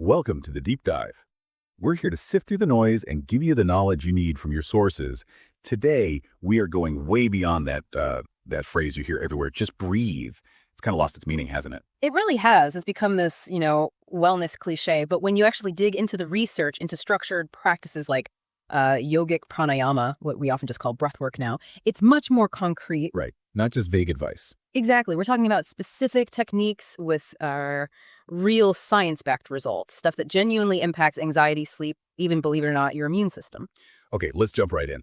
Welcome to the Deep Dive. We're here to sift through the noise and give you the knowledge you need from your sources. Today, we are going way beyond that phrase you hear everywhere, just breathe. It's kind of lost its meaning, hasn't it? It really has. It's become this, wellness cliche. But when you actually dig into the research, into structured practices like yogic pranayama, what we often just call breathwork now, it's much more concrete. Right. Not just vague advice. Exactly. We're talking about specific techniques with real science-backed results, stuff that genuinely impacts anxiety, sleep, even, believe it or not, your immune system. Okay, let's jump right in.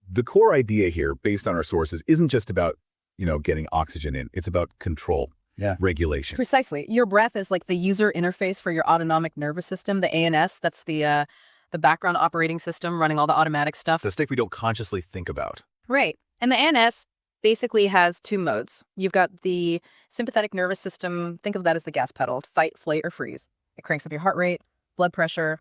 The core idea here, based on our sources, isn't just about, getting oxygen in. It's about control, regulation. Precisely. Your breath is like the user interface for your autonomic nervous system, the ANS. That's the background operating system running all the automatic stuff. The stuff we don't consciously think about. Right. And the ANS basically has two modes. You've got the sympathetic nervous system. Think of that as the gas pedal, fight, flight, or freeze. It cranks up your heart rate, blood pressure,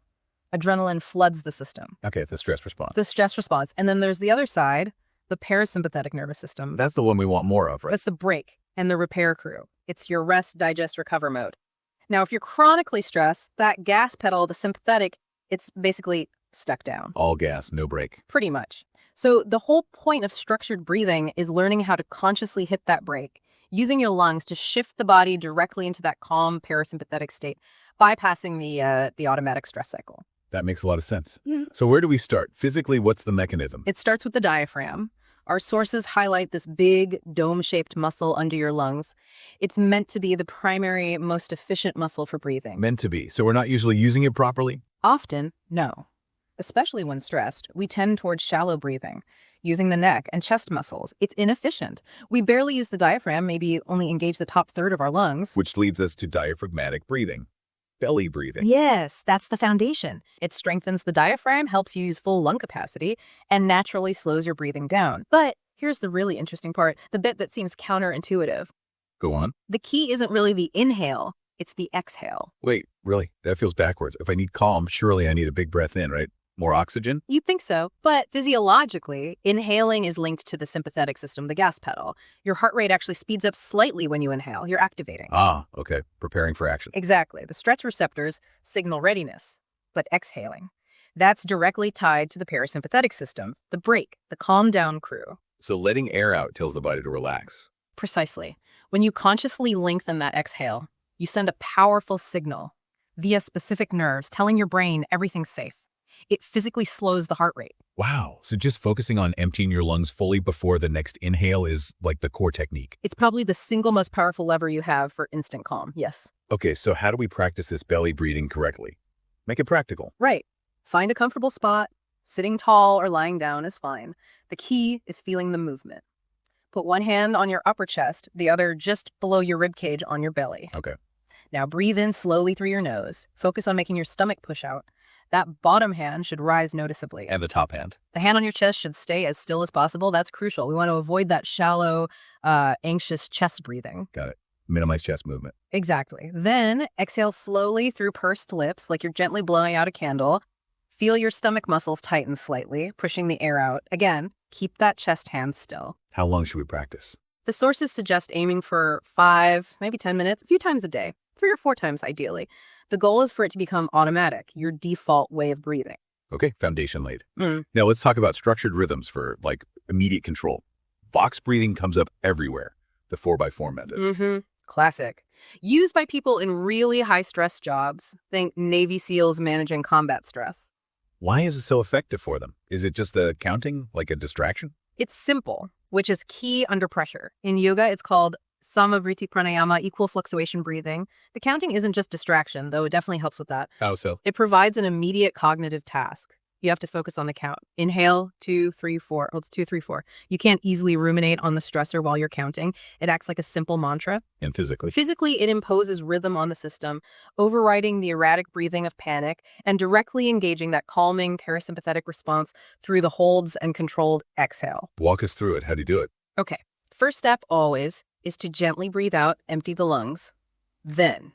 adrenaline floods the system. Okay, the stress response. The stress response. And then there's the other side, the parasympathetic nervous system. That's the one we want more of, right? That's the brake and the repair crew. It's your rest, digest, recover mode. Now, if you're chronically stressed, that gas pedal, the sympathetic, it's basically stuck down. All gas, no brake. Pretty much. So the whole point of structured breathing is learning how to consciously hit that brake, using your lungs to shift the body directly into that calm parasympathetic state, bypassing the automatic stress cycle. That makes a lot of sense. Yeah. So where do we start? Physically, what's the mechanism? It starts with the diaphragm. Our sources highlight this big dome-shaped muscle under your lungs. It's meant to be the primary, most efficient muscle for breathing. Meant to be. So we're not usually using it properly? Often, no. Especially when stressed, we tend towards shallow breathing, using the neck and chest muscles. It's inefficient. We barely use the diaphragm, maybe only engage the top third of our lungs. Which leads us to diaphragmatic breathing, belly breathing. Yes, that's the foundation. It strengthens the diaphragm, helps you use full lung capacity, and naturally slows your breathing down. But here's the really interesting part, the bit that seems counterintuitive. Go on. The key isn't really the inhale, it's the exhale. Wait, really? That feels backwards. If I need calm, surely I need a big breath in, right? More oxygen? You'd think so, but physiologically, inhaling is linked to the sympathetic system, the gas pedal. Your heart rate actually speeds up slightly when you inhale. You're activating. Ah, okay. Preparing for action. Exactly. The stretch receptors signal readiness, but exhaling. That's directly tied to the parasympathetic system, the brake, the calm down crew. So letting air out tells the body to relax. Precisely. When you consciously lengthen that exhale, you send a powerful signal via specific nerves telling your brain everything's safe. It physically slows the heart rate. Wow. So just focusing on emptying your lungs fully before the next inhale is like the core technique. It's probably the single most powerful lever you have for instant calm, yes. Okay, so how do we practice this belly breathing correctly? Make it practical. Right. Find a comfortable spot. Sitting tall or lying down is fine. The key is feeling the movement. Put one hand on your upper chest, the other just below your rib cage on your belly. Okay. Now breathe in slowly through your nose. Focus on making your stomach push out. That bottom hand should rise noticeably. And the top hand? The hand on your chest should stay as still as possible. That's crucial. We want to avoid that shallow, anxious chest breathing. Got it. Minimize chest movement. Exactly. Then exhale slowly through pursed lips, like you're gently blowing out a candle. Feel your stomach muscles tighten slightly, pushing the air out. Again, keep that chest hand still. How long should we practice? The sources suggest aiming for 5, maybe 10 minutes, a few times a day, 3 or 4 times ideally. The goal is for it to become automatic, your default way of breathing. Okay, foundation laid. Now let's talk about structured rhythms for immediate control. Box breathing comes up everywhere. The 4x4 method. Classic. Used by people in really high stress jobs. Think Navy SEALs managing combat stress. Why is it so effective for them? Is it just the counting, like a distraction? It's simple, which is key under pressure. In yoga, it's called Samavriti pranayama, equal fluctuation breathing. The counting isn't just distraction, though it definitely helps with that. How so? It provides an immediate cognitive task. You have to focus on the count. Inhale, 2, 3, 4. Oh, it's 2, 3, 4. You can't easily ruminate on the stressor while you're counting. It acts like a simple mantra. And physically? Physically, it imposes rhythm on the system, overriding the erratic breathing of panic and directly engaging that calming parasympathetic response through the holds and controlled exhale. Walk us through it. How do you do it? Okay. First step always is to gently breathe out, empty the lungs. Then,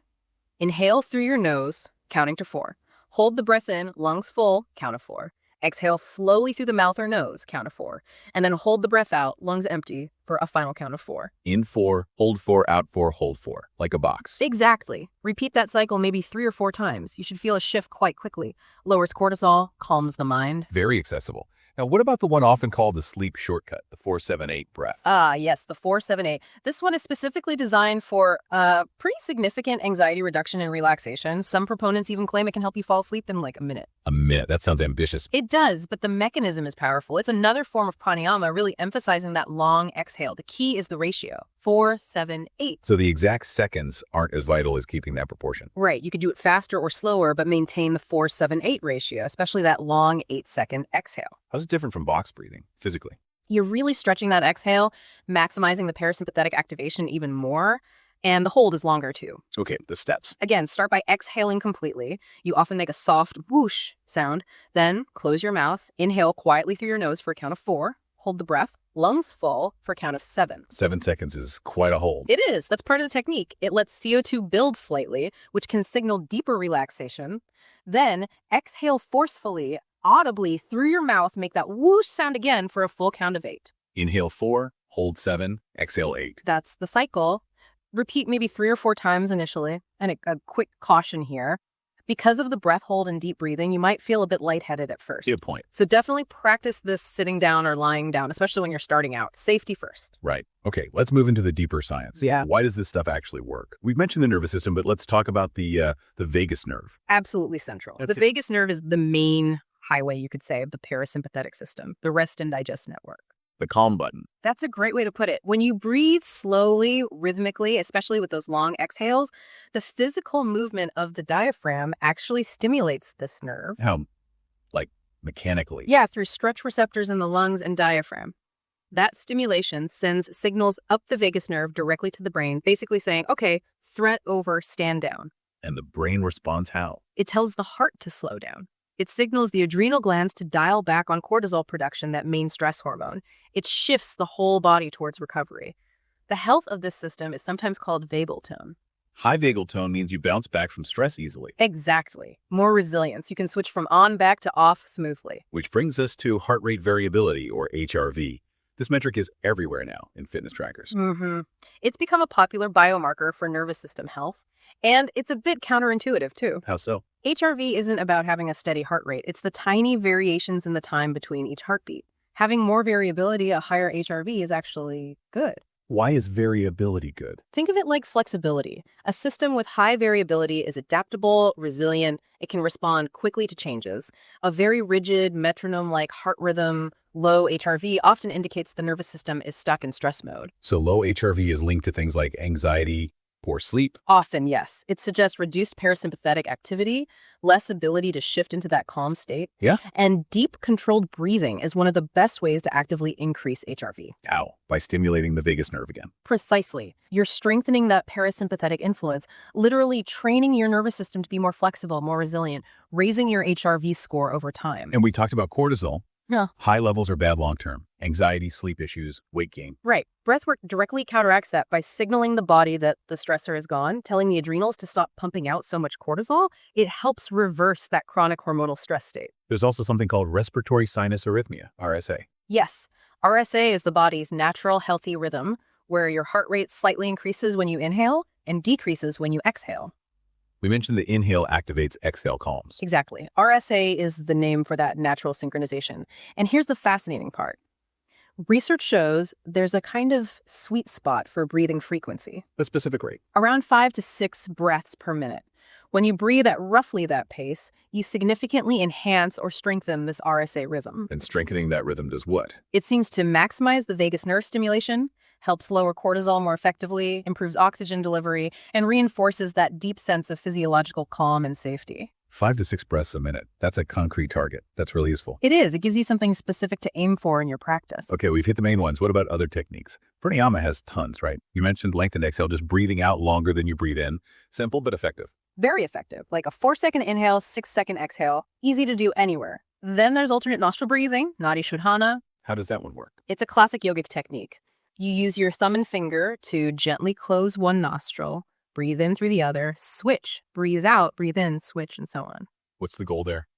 inhale through your nose, counting to 4. Hold the breath in, lungs full, count of 4. Exhale slowly through the mouth or nose, count of 4, and then hold the breath out, lungs empty, for a final count of 4. In 4, hold 4, out 4, hold 4, like a box. Exactly. Repeat that cycle maybe 3 or 4 times. You should feel a shift quite quickly. Lowers cortisol, calms the mind. Very accessible. Now, what about the one often called the sleep shortcut, the 4-7-8 breath? Ah, yes, the 4-7-8. This one is specifically designed for pretty significant anxiety reduction and relaxation. Some proponents even claim it can help you fall asleep in like a minute. A minute. That sounds ambitious. It does, but the mechanism is powerful. It's another form of pranayama, really emphasizing that long exhale. The key is the ratio, 4-7-8. So the exact seconds aren't as vital as keeping that proportion. Right, you could do it faster or slower, but maintain the 4-7-8 ratio, especially that long 8-second exhale. How's it different from box breathing, physically? You're really stretching that exhale, maximizing the parasympathetic activation even more, and the hold is longer too. Okay, the steps. Again, start by exhaling completely. You often make a soft whoosh sound. Then close your mouth, inhale quietly through your nose for a count of 4, hold the breath, lungs full for a count of 7. 7 seconds is quite a hold. It is. That's part of the technique. It lets CO2 build slightly, which can signal deeper relaxation. Then exhale forcefully, audibly through your mouth, make that whoosh sound again for a full count of 8. Inhale 4, hold 7, exhale 8. That's the cycle. Repeat maybe 3 or 4 times initially. And a quick caution here. Because of the breath hold and deep breathing, you might feel a bit lightheaded at first. Good point. So definitely practice this sitting down or lying down, especially when you're starting out. Safety first. Right. Okay, let's move into the deeper science. Yeah. Why does this stuff actually work? We've mentioned the nervous system, but let's talk about the vagus nerve. Absolutely central. That's The it. vagus nerve is the main highway, you could say, of the parasympathetic system, the rest and digest network. The calm button. That's a great way to put it. When you breathe slowly, rhythmically, especially with those long exhales, the physical movement of the diaphragm actually stimulates this nerve. How, like, mechanically? Yeah, through stretch receptors in the lungs and diaphragm. That stimulation sends signals up the vagus nerve directly to the brain, basically saying, okay, threat over, stand down. And the brain responds how? It tells the heart to slow down. It signals the adrenal glands to dial back on cortisol production, that main stress hormone. It shifts the whole body towards recovery. The health of this system is sometimes called vagal tone. High vagal tone means you bounce back from stress easily. Exactly. More resilience. You can switch from on back to off smoothly. Which brings us to heart rate variability, or HRV. This metric is everywhere now in fitness trackers. It's become a popular biomarker for nervous system health, and it's a bit counterintuitive too. How so? HRV isn't about having a steady heart rate. It's the tiny variations in the time between each heartbeat. Having more variability, a higher HRV, is actually good. Why is variability good? Think of it like flexibility. A system with high variability is adaptable, resilient. It can respond quickly to changes. A very rigid, metronome-like heart rhythm, low HRV, often indicates the nervous system is stuck in stress mode. So low HRV is linked to things like anxiety, poor sleep. Often, yes. It suggests reduced parasympathetic activity, less ability to shift into that calm state. Yeah? And deep, controlled breathing is one of the best ways to actively increase HRV. How? By stimulating the vagus nerve again. Precisely. You're strengthening that parasympathetic influence, literally training your nervous system to be more flexible, more resilient, raising your HRV score over time. And we talked about cortisol. Yeah. High levels are bad long-term. Anxiety, sleep issues, weight gain. Right. Breathwork directly counteracts that by signaling the body that the stressor is gone, telling the adrenals to stop pumping out so much cortisol. It helps reverse that chronic hormonal stress state. There's also something called respiratory sinus arrhythmia, RSA. Yes. RSA is the body's natural healthy rhythm where your heart rate slightly increases when you inhale and decreases when you exhale. We mentioned the inhale activates, exhale calms. Exactly. RSA is the name for that natural synchronization. And here's the fascinating part. Research shows there's a kind of sweet spot for breathing frequency, The specific rate. around 5 to 6 breaths per minute. When you breathe at roughly that pace, you significantly enhance or strengthen this RSA rhythm. And strengthening that rhythm does what? It seems to maximize the vagus nerve stimulation, helps lower cortisol more effectively, improves oxygen delivery, and reinforces that deep sense of physiological calm and safety. 5 to 6 breaths a minute. That's a concrete target. That's really useful. It is. It gives you something specific to aim for in your practice. Okay, we've hit the main ones. What about other techniques? Pranayama has tons, right? You mentioned lengthened exhale, just breathing out longer than you breathe in. Simple but effective. Very effective. Like a 4-second inhale, 6-second exhale. Easy to do anywhere. Then there's alternate nostril breathing, Nadi Shodhana. How does that one work? It's a classic yogic technique. You use your thumb and finger to gently close one nostril, breathe in through the other, switch, breathe out, breathe in, switch, and so on. What's the goal there?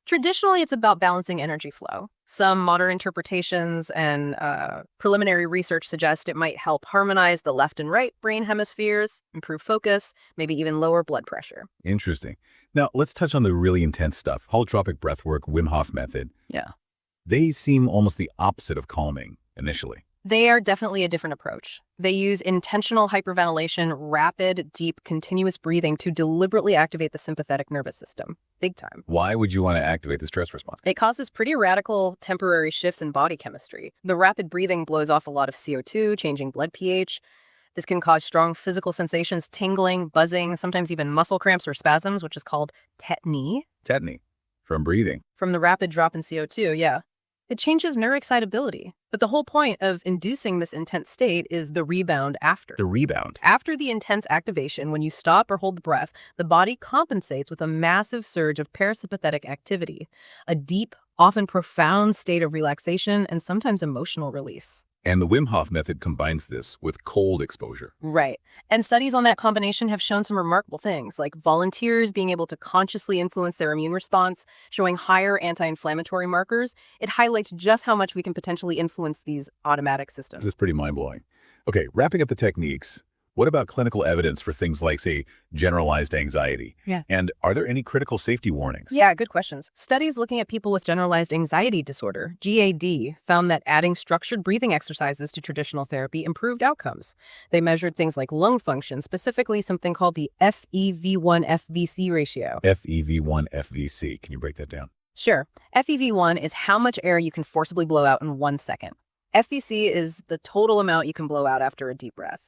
Traditionally, it's about balancing energy flow. Some modern interpretations and preliminary research suggest it might help harmonize the left and right brain hemispheres, improve focus, maybe even lower blood pressure. Interesting. Now, let's touch on the really intense stuff. Holotropic breathwork, Wim Hof method. Yeah. They seem almost the opposite of calming initially. They are definitely a different approach. They use intentional hyperventilation, rapid, deep, continuous breathing to deliberately activate the sympathetic nervous system. Big time. Why would you want to activate the stress response? It causes pretty radical temporary shifts in body chemistry. The rapid breathing blows off a lot of CO2, changing blood pH. This can cause strong physical sensations, tingling, buzzing, sometimes even muscle cramps or spasms, which is called tetany. Tetany. From breathing. From the rapid drop in CO2, yeah. It changes neuroexcitability. But the whole point of inducing this intense state is the rebound after. The rebound. After the intense activation, when you stop or hold the breath, the body compensates with a massive surge of parasympathetic activity, a deep, often profound state of relaxation and sometimes emotional release. And the Wim Hof method combines this with cold exposure. Right. And studies on that combination have shown some remarkable things, like volunteers being able to consciously influence their immune response, showing higher anti-inflammatory markers. It highlights just how much we can potentially influence these automatic systems. This is pretty mind-blowing. Okay, wrapping up the techniques, what about clinical evidence for things like, say, generalized anxiety? Yeah. And are there any critical safety warnings? Yeah, good questions. Studies looking at people with generalized anxiety disorder, GAD, found that adding structured breathing exercises to traditional therapy improved outcomes. They measured things like lung function, specifically something called the FEV1-FVC ratio. FEV1-FVC. Can you break that down? Sure. FEV1 is how much air you can forcibly blow out in 1 second. FVC is the total amount you can blow out after a deep breath.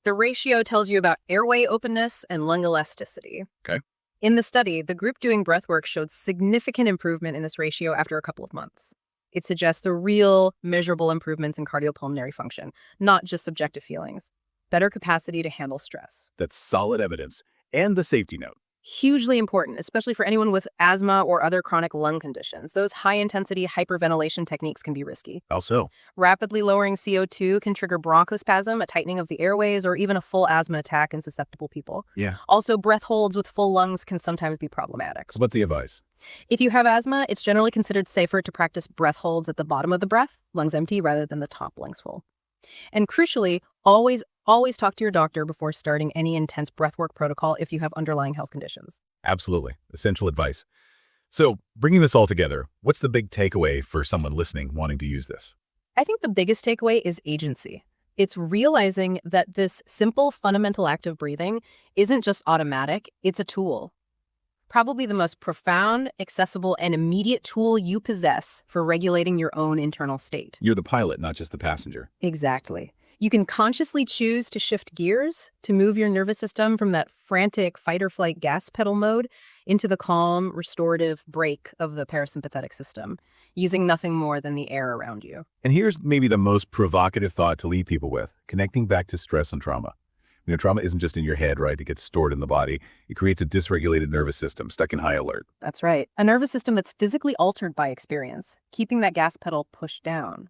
The ratio tells you about airway openness and lung elasticity. Okay. In the study, the group doing breathwork showed significant improvement in this ratio after a couple of months. It suggests a real, measurable improvements in cardiopulmonary function, not just subjective feelings. Better capacity to handle stress. That's solid evidence. And the safety note. Hugely important, especially for anyone with asthma or other chronic lung conditions. Those high-intensity hyperventilation techniques can be risky. How so? Rapidly lowering CO2 can trigger bronchospasm, a tightening of the airways, or even a full asthma attack in susceptible people. Yeah. Also, breath holds with full lungs can sometimes be problematic. So what's the advice? If you have asthma, it's generally considered safer to practice breath holds at the bottom of the breath, lungs empty, rather than the top, lungs full. And crucially, always talk to your doctor before starting any intense breathwork protocol if you have underlying health conditions. Absolutely. Essential advice. So, bringing this all together, what's the big takeaway for someone listening wanting to use this? I think the biggest takeaway is agency. It's realizing that this simple, fundamental act of breathing isn't just automatic, it's a tool. Probably the most profound, accessible, and immediate tool you possess for regulating your own internal state. You're the pilot, not just the passenger. Exactly. You can consciously choose to shift gears, to move your nervous system from that frantic fight-or-flight gas pedal mode into the calm, restorative brake of the parasympathetic system, using nothing more than the air around you. And here's maybe the most provocative thought to leave people with, connecting back to stress and trauma. Trauma isn't just in your head, right? It gets stored in the body. It creates a dysregulated nervous system stuck in high alert. That's right. A nervous system that's physically altered by experience, keeping that gas pedal pushed down.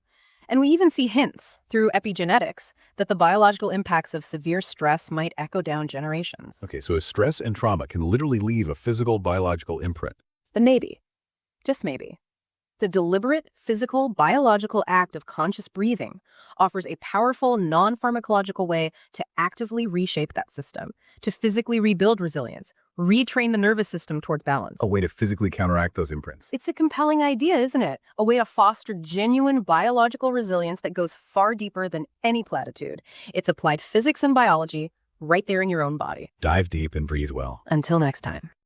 And we even see hints through epigenetics that the biological impacts of severe stress might echo down generations. Okay, so stress and trauma can literally leave a physical, biological imprint. Then maybe, just maybe, the deliberate, physical, biological act of conscious breathing offers a powerful, non-pharmacological way to actively reshape that system, to physically rebuild resilience, retrain the nervous system towards balance. A way to physically counteract those imprints. It's a compelling idea, isn't it? A way to foster genuine biological resilience that goes far deeper than any platitude. It's applied physics and biology right there in your own body. Dive deep and breathe well. Until next time.